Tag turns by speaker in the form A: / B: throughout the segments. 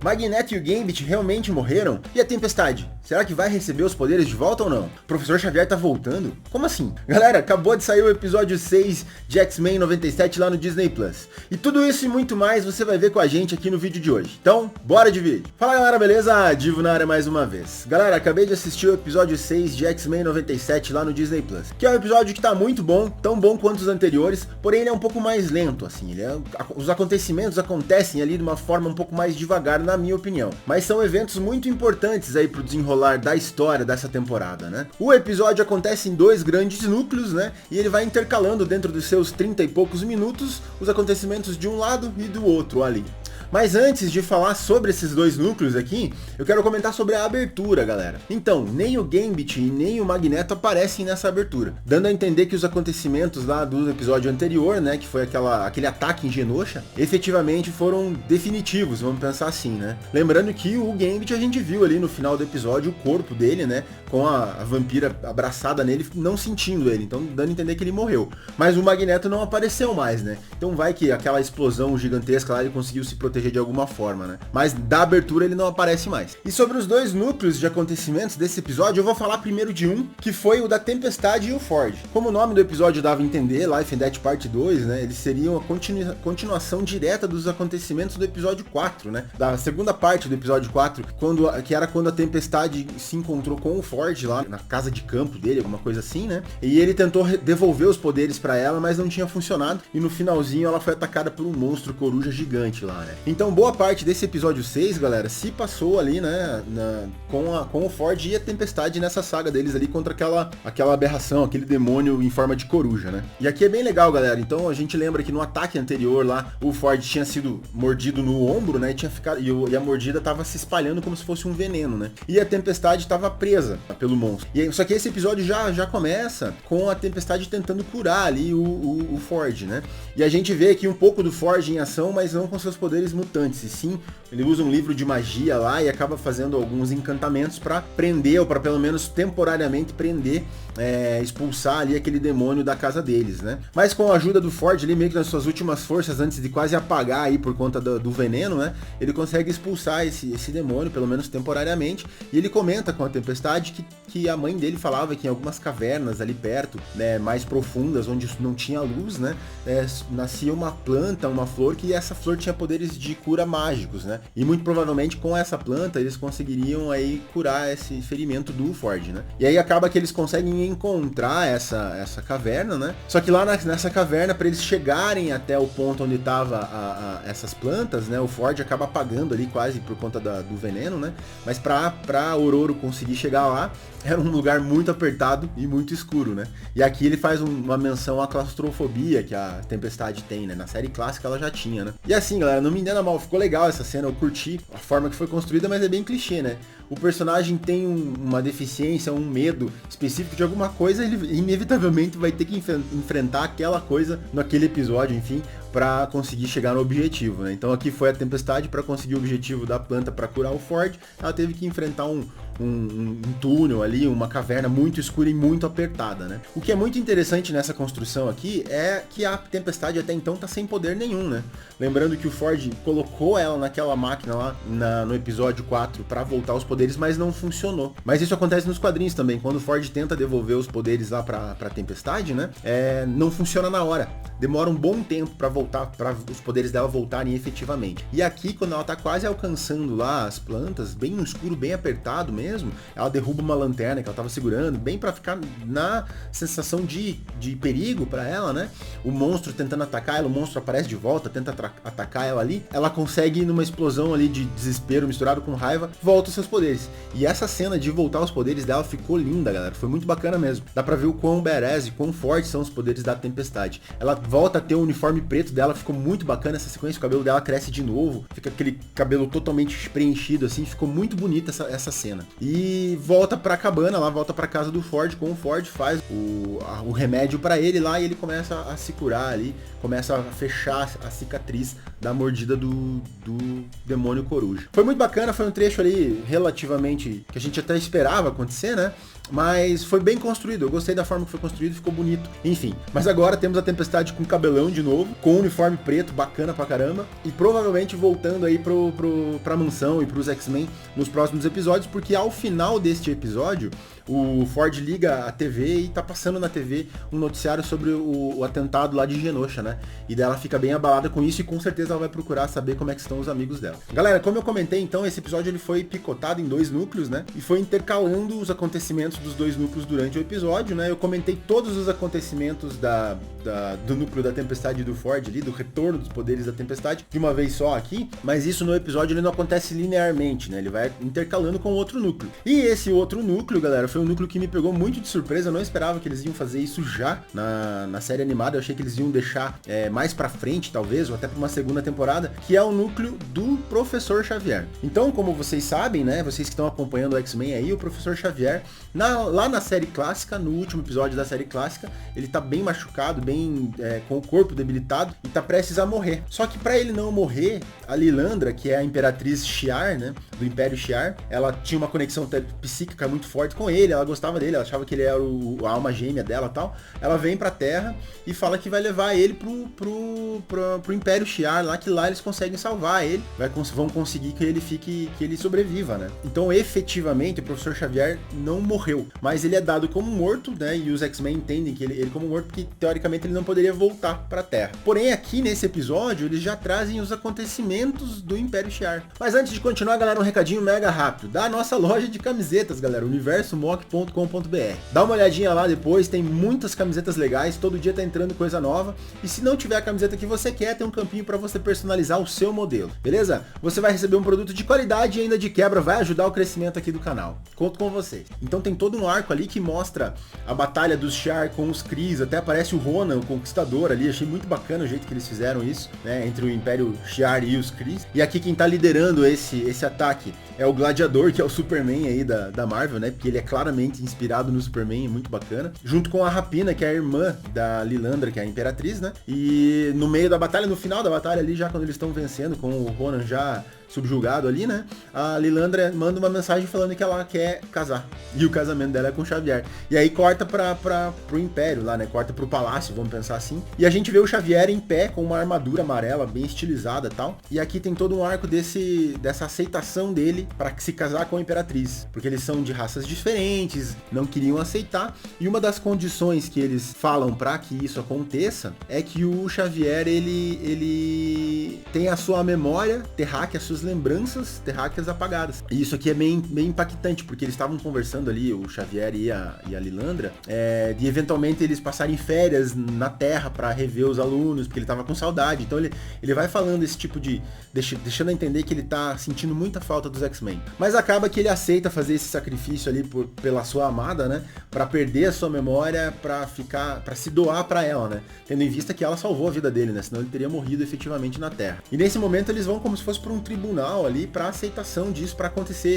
A: Magneto e o Gambit realmente morreram? E a Tempestade? Será que vai receber os poderes de volta ou não? O Professor Xavier tá voltando? Como assim? Galera, acabou de sair o episódio 6 de X-Men 97 lá no Disney Plus. E tudo isso e muito mais você vai ver com a gente aqui no vídeo de hoje. Então, bora de vídeo! Fala galera, beleza? Divo na área mais uma vez. Galera, acabei de assistir o episódio 6 de X-Men 97 lá no Disney Plus, que é um episódio que tá muito bom, tão bom quanto os anteriores, porém ele é um pouco mais lento, assim. Os acontecimentos acontecem ali de uma forma um pouco mais devagar, na minha opinião. Mas são eventos muito importantes aí pro desenrolar da história dessa temporada, né? O episódio acontece em dois grandes núcleos, né? E ele vai intercalando dentro dos seus 30 e poucos minutos os acontecimentos de um lado e do outro ali. Mas antes de falar sobre esses dois núcleos aqui, eu quero comentar sobre a abertura, galera. Então, nem o Gambit e nem o Magneto aparecem nessa abertura, dando a entender que os acontecimentos lá do episódio anterior, né, que foi aquele ataque em Genosha, efetivamente foram definitivos, vamos pensar assim, né? Lembrando que o Gambit a gente viu ali no final do episódio o corpo dele, né, com a vampira abraçada nele, não sentindo ele, então dando a entender que ele morreu. Mas o Magneto não apareceu mais, né? Então vai que aquela explosão gigantesca lá ele conseguiu se proteger de alguma forma, né? Mas da abertura ele não aparece mais. E sobre os dois núcleos de acontecimentos desse episódio, eu vou falar primeiro de um, que foi o da Tempestade e o Ford. Como o nome do episódio dava a entender, Life and Death Part 2, né? Eles seriam a continuação direta dos acontecimentos do episódio 4, né? Da segunda parte do episódio 4, que era quando a Tempestade se encontrou com o Ford lá na casa de campo dele, alguma coisa assim, né? E ele tentou devolver os poderes pra ela, mas não tinha funcionado. E no finalzinho ela foi atacada por um monstro coruja gigante lá, né? Então boa parte desse episódio 6, galera, se passou ali, né, com o Ford e a Tempestade nessa saga deles ali contra aquela aberração, aquele demônio em forma de coruja, né? E aqui é bem legal, galera. Então a gente lembra que no ataque anterior lá, o Ford tinha sido mordido no ombro, né, e a mordida tava se espalhando como se fosse um veneno, né? E a Tempestade tava presa pelo monstro. Só que esse episódio já começa com a Tempestade tentando curar ali o Ford, né? E a gente vê aqui um pouco do Ford em ação, mas não com seus poderes mutantes, e sim, ele usa um livro de magia lá e acaba fazendo alguns encantamentos para prender, ou para pelo menos temporariamente prender, expulsar ali aquele demônio da casa deles, né? Mas com a ajuda do Ford ali, meio que nas suas últimas forças, antes de quase apagar aí por conta do veneno, né? Ele consegue expulsar esse demônio, pelo menos temporariamente, e ele comenta com a Tempestade que a mãe dele falava que em algumas cavernas ali perto, né, mais profundas, onde não tinha luz, né, nascia uma planta, uma flor, que essa flor tinha poderes de cura mágicos, né? E muito provavelmente com essa planta eles conseguiriam aí curar esse ferimento do Ford, né? E aí acaba que eles conseguem encontrar essa caverna, né? Só que lá nessa caverna, para eles chegarem até o ponto onde tava essas plantas, né? O Ford acaba apagando ali quase por conta do veneno, né? Mas pra Ororo conseguir chegar lá, era um lugar muito apertado e muito escuro, né? E aqui ele faz uma menção à claustrofobia que a Tempestade tem, né? Na série clássica ela já tinha, né? E assim, galera, não me entenda mal, ficou legal essa cena, eu curti a forma que foi construída, mas é bem clichê, né? O personagem tem uma deficiência, um medo específico de alguma coisa, ele inevitavelmente vai ter que enfrentar aquela coisa naquele episódio, enfim, para conseguir chegar no objetivo, né? Então aqui foi a Tempestade para conseguir o objetivo da planta para curar o Ford, ela teve que enfrentar um túnel ali, uma caverna muito escura e muito apertada, né? O que é muito interessante nessa construção aqui é que a Tempestade até então tá sem poder nenhum, né? Lembrando que o Ford colocou ela naquela máquina lá no episódio 4 para voltar os poderes, mas não funcionou. Mas isso acontece nos quadrinhos também, quando o Ford tenta devolver os poderes lá pra Tempestade, né? Não funciona na hora. Demora um bom tempo para voltar, para os poderes dela voltarem efetivamente. E aqui, quando ela tá quase alcançando lá as plantas, bem no escuro, bem apertado mesmo, ela derruba uma lanterna que ela tava segurando, bem para ficar na sensação de perigo para ela, né? O monstro tentando atacar ela, o monstro aparece de volta, tenta atacar ela ali, ela consegue, numa explosão ali de desespero misturado com raiva, volta os seus poderes. E essa cena de voltar os poderes dela ficou linda, galera, foi muito bacana mesmo. Dá pra ver o quão badass e quão fortes são os poderes da Tempestade. Ela volta a ter o uniforme preto dela, ficou muito bacana essa sequência, o cabelo dela cresce de novo, fica aquele cabelo totalmente preenchido assim, ficou muito bonita essa cena. E volta pra cabana lá, volta pra casa do Ford, com o Ford faz o remédio pra ele lá e ele começa a se curar ali, começa a fechar a cicatriz da mordida do demônio coruja. Foi muito bacana, foi um trecho ali relativamente que a gente até esperava acontecer, né? mas foi bem construído, eu gostei da forma que foi construído, ficou bonito, enfim. Mas agora temos a Tempestade com cabelão de novo, com uniforme preto, bacana pra caramba, e provavelmente voltando aí pra mansão e pros X-Men nos próximos episódios, porque ao final deste episódio, o Ford liga a TV e tá passando na TV um noticiário sobre o atentado lá de Genosha, né? E daí ela fica bem abalada com isso e com certeza ela vai procurar saber como é que estão os amigos dela. Galera, como eu comentei, então, esse episódio ele foi picotado em 2 núcleos, né? E foi intercalando os acontecimentos dos 2 núcleos durante o episódio, né? Eu comentei todos os acontecimentos do núcleo da Tempestade e do Ford ali, do retorno dos poderes da Tempestade, de uma vez só aqui, mas isso no episódio ele não acontece linearmente, né? Ele vai intercalando com outro núcleo. E esse outro núcleo, galera, foi um núcleo que me pegou muito de surpresa, eu não esperava que eles iam fazer isso já na série animada, eu achei que eles iam deixar mais pra frente, talvez, ou até pra uma segunda temporada, que é o núcleo do Professor Xavier. Então, como vocês sabem, né, vocês que estão acompanhando o X-Men aí, o Professor Xavier, lá na série clássica, no último episódio da série clássica, ele tá bem machucado, bem com o corpo debilitado, e tá prestes a morrer. Só que pra ele não morrer, a Lilandra, que é a Imperatriz Shi'ar, né, do Império Shi'ar, ela tinha uma conexão psíquica muito forte com ele, ela gostava dele, ela achava que ele era a alma gêmea dela e tal. Ela vem pra Terra e fala que vai levar ele pro Império Shi'ar, lá que lá eles conseguem salvar ele, vão conseguir que ele sobreviva, né? Então, efetivamente, o Professor Xavier não morreu, mas ele é dado como morto, né? E os X-Men entendem que ele como morto, porque teoricamente ele não poderia voltar pra Terra. Porém, aqui nesse episódio, eles já trazem os acontecimentos do Império Shi'ar. Mas antes de continuar, galera, um recadinho mega rápido da nossa loja de camisetas, galera, universomock.com.br. Dá uma olhadinha lá depois, tem muitas camisetas legais, todo dia tá entrando coisa nova. E se não tiver a camiseta que você quer, tem um campinho para você personalizar o seu modelo, beleza? Você vai receber um produto de qualidade e ainda de quebra vai ajudar o crescimento aqui do canal. Conto com vocês. Então tem todo um arco ali que mostra a batalha dos Shi'ar com os Krees, até aparece o Ronan, o Conquistador ali, achei muito bacana o jeito que eles fizeram isso, né, entre o Império Shi'ar e os Krees. E aqui quem tá liderando esse ataque é o Gladiador, que é o Superman aí da Marvel, né, porque ele é claramente inspirado no Superman, é muito bacana, junto com a Rapina, que é a irmã da Lilandra, que é a Imperatriz, né, e no meio da batalha, no final da batalha ali, já quando eles estão vencendo, com o Ronan já subjugado ali, né, a Lilandra manda uma mensagem falando que ela quer casar, e o casamento dela é com o Xavier, e aí corta pro Império lá, né, corta pro palácio, vamos pensar assim, e a gente vê o Xavier em pé, com uma armadura amarela, bem estilizada e tal, e aqui tem todo um arco dessa aceitação dele para se casar com a Imperatriz, porque eles são de raças diferentes, não queriam aceitar, e uma das condições que eles falam para que isso aconteça, é que o Xavier, ele tem a sua memória terráquea, as suas lembranças terráqueas apagadas. E isso aqui é bem impactante, porque eles estavam conversando ali, o Xavier e a Lilandra, de eventualmente eles passarem férias na Terra para rever os alunos, porque ele tava com saudade. Então ele vai falando esse tipo de... deixando a entender que ele tá sentindo muita falta dos X-Men. Mas acaba que ele aceita fazer esse sacrifício ali pela sua amada, né? Pra perder a sua memória, pra se doar pra ela, né? Tendo em vista que ela salvou a vida dele, né? Senão ele teria morrido efetivamente na Terra. E nesse momento eles vão como se fosse pra um tribunal ali pra aceitação disso, pra acontecer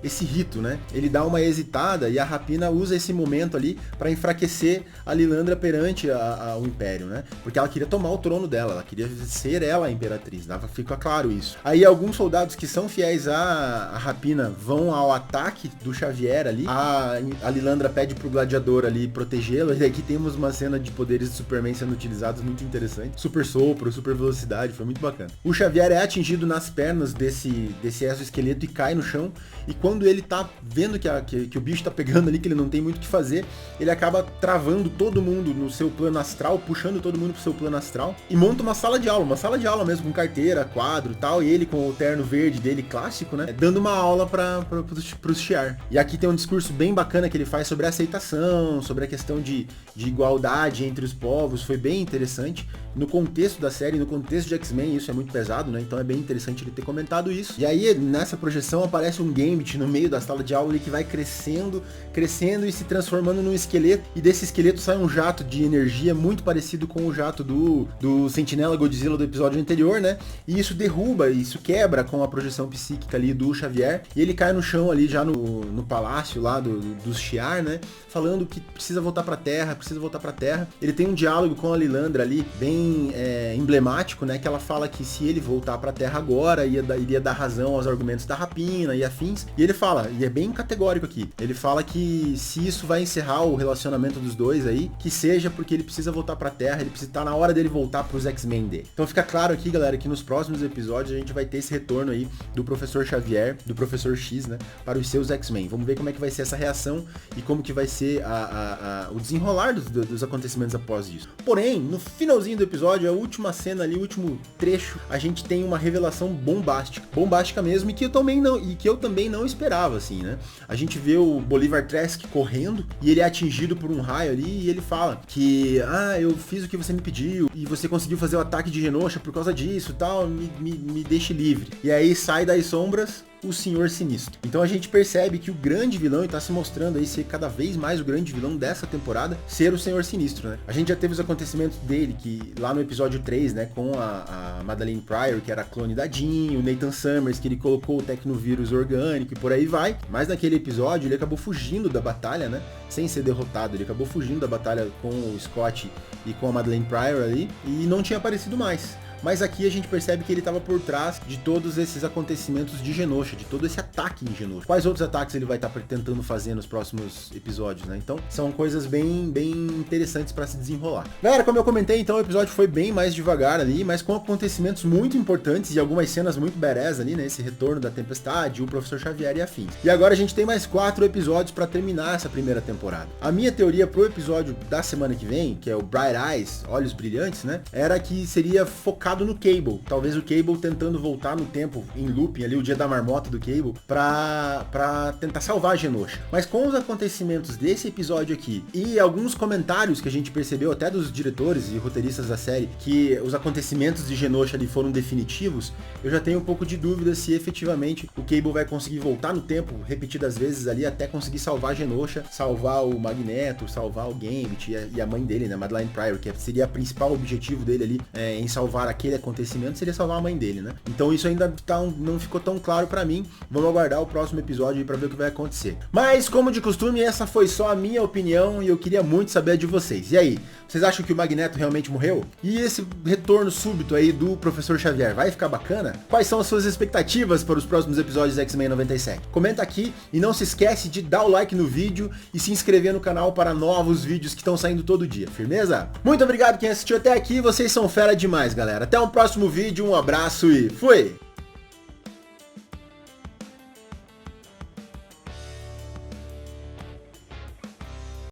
A: esse rito, né? Ele dá uma hesitada e a Rapina usa esse momento ali pra enfraquecer a Lilandra perante o Império, né? Porque ela queria tomar o trono dela, ela queria ser ela a Imperatriz, fica claro isso. Aí alguns soldados que são fiéis a Rapina vão ao ataque do Xavier ali, a Lilandra pede pro Gladiador ali protegê-lo, e aqui temos uma cena de poderes de Superman sendo utilizados muito interessante, super sopro, super velocidade, foi muito bacana. O Xavier é atingido nas pernas desse exoesqueleto e cai no chão, e quando ele tá vendo que o bicho tá pegando ali, que ele não tem muito o que fazer, ele acaba travando todo mundo no seu plano astral, puxando todo mundo pro seu plano astral, e monta uma sala de aula mesmo, com carteira, quadro e tal, e ele com o terno verde dele clássico, né, dando uma aula pros Shi'ar. E aqui tem um discurso bem bacana que ele faz sobre a aceitação, sobre a questão de igualdade entre os povos, foi bem interessante. No contexto da série, no contexto de X-Men, isso é muito pesado, né? Então é bem interessante ele ter comentado isso. E aí, nessa projeção, aparece um Gambit no meio da sala de aula que vai crescendo e se transformando num esqueleto. E desse esqueleto sai um jato de energia muito parecido com o jato do Sentinela Godzilla do episódio anterior, né? E isso derruba, isso quebra com a projeção psíquica ali do Xavier. E ele cai no chão ali já no palácio lá dos Shi'ar, né? Falando que precisa voltar pra Terra. Ele tem um diálogo com a Lilandra ali, bem emblemático, né? Que ela fala que se ele voltar pra Terra agora, ia iria dar razão aos argumentos da rapina e afins. E ele fala, e é bem categórico aqui, ele fala que se isso vai encerrar o relacionamento dos dois aí, que seja porque ele precisa voltar pra Terra, ele precisa estar na hora dele voltar pros X-Men dele. Então fica claro aqui, galera, que nos próximos episódios a gente vai ter esse retorno aí do Professor Xavier, do Professor X, né, para os seus X-Men. Vamos ver como é que vai ser essa reação e como que vai ser o desenrolar dos acontecimentos após isso. Porém, no finalzinho do episódio, a última cena ali, o último trecho, a gente tem uma revelação bombástica mesmo, e que eu também não esperava, assim, né? A gente vê o Bolivar Trask correndo e ele é atingido por um raio ali e ele fala que, eu fiz o que você me pediu e você conseguiu fazer o ataque de Genosha por causa disso e tal, me deixe livre. E aí sai das sombras o Senhor Sinistro. Então a gente percebe que o grande vilão, e tá se mostrando aí ser cada vez mais o grande vilão dessa temporada, ser o Senhor Sinistro, né? A gente já teve os acontecimentos dele, que lá no episódio 3, né, com a Madeleine Pryor, que era a clone da Jean, o Nathan Summers, que ele colocou o tecnovírus orgânico e por aí vai. Mas naquele episódio ele acabou fugindo da batalha, né? Sem ser derrotado, ele acabou fugindo da batalha com o Scott e com a Madeleine Pryor ali, e não tinha aparecido mais. Mas aqui a gente percebe que ele estava por trás de todos esses acontecimentos de Genosha, de todo esse ataque em Genosha. Quais outros ataques ele vai estar tentando fazer nos próximos episódios, né? Então, são coisas bem interessantes para se desenrolar. Galera, como eu comentei, então o episódio foi bem mais devagar ali, mas com acontecimentos muito importantes e algumas cenas muito badass ali, né? Esse retorno da Tempestade, o Professor Xavier e afins. E agora a gente tem mais 4 episódios para terminar essa primeira temporada. A minha teoria pro episódio da semana que vem, que é o Bright Eyes, Olhos Brilhantes, né? Era que seria focado no Cable, talvez o Cable tentando voltar no tempo, em looping ali, o dia da marmota do Cable, pra tentar salvar a Genosha. Mas com os acontecimentos desse episódio aqui, e alguns comentários que a gente percebeu até dos diretores e roteiristas da série, que os acontecimentos de Genosha ali foram definitivos, eu já tenho um pouco de dúvida se efetivamente o Cable vai conseguir voltar no tempo, repetidas vezes ali, até conseguir salvar a Genosha, salvar o Magneto, salvar o Gambit e a mãe dele, né, Madeleine Pryor, que seria o principal objetivo dele ali, em salvar aquele acontecimento, seria salvar a mãe dele, né? Então isso ainda não ficou tão claro pra mim. Vamos aguardar o próximo episódio aí pra ver o que vai acontecer. Mas, como de costume, essa foi só a minha opinião e eu queria muito saber a de vocês. E aí, vocês acham que o Magneto realmente morreu? E esse retorno súbito aí do Professor Xavier vai ficar bacana? Quais são as suas expectativas para os próximos episódios de X-Men 97? Comenta aqui e não se esquece de dar o like no vídeo e se inscrever no canal para novos vídeos que estão saindo todo dia, firmeza? Muito obrigado quem assistiu até aqui, vocês são fera demais, galera. Até um próximo vídeo, um abraço e fui!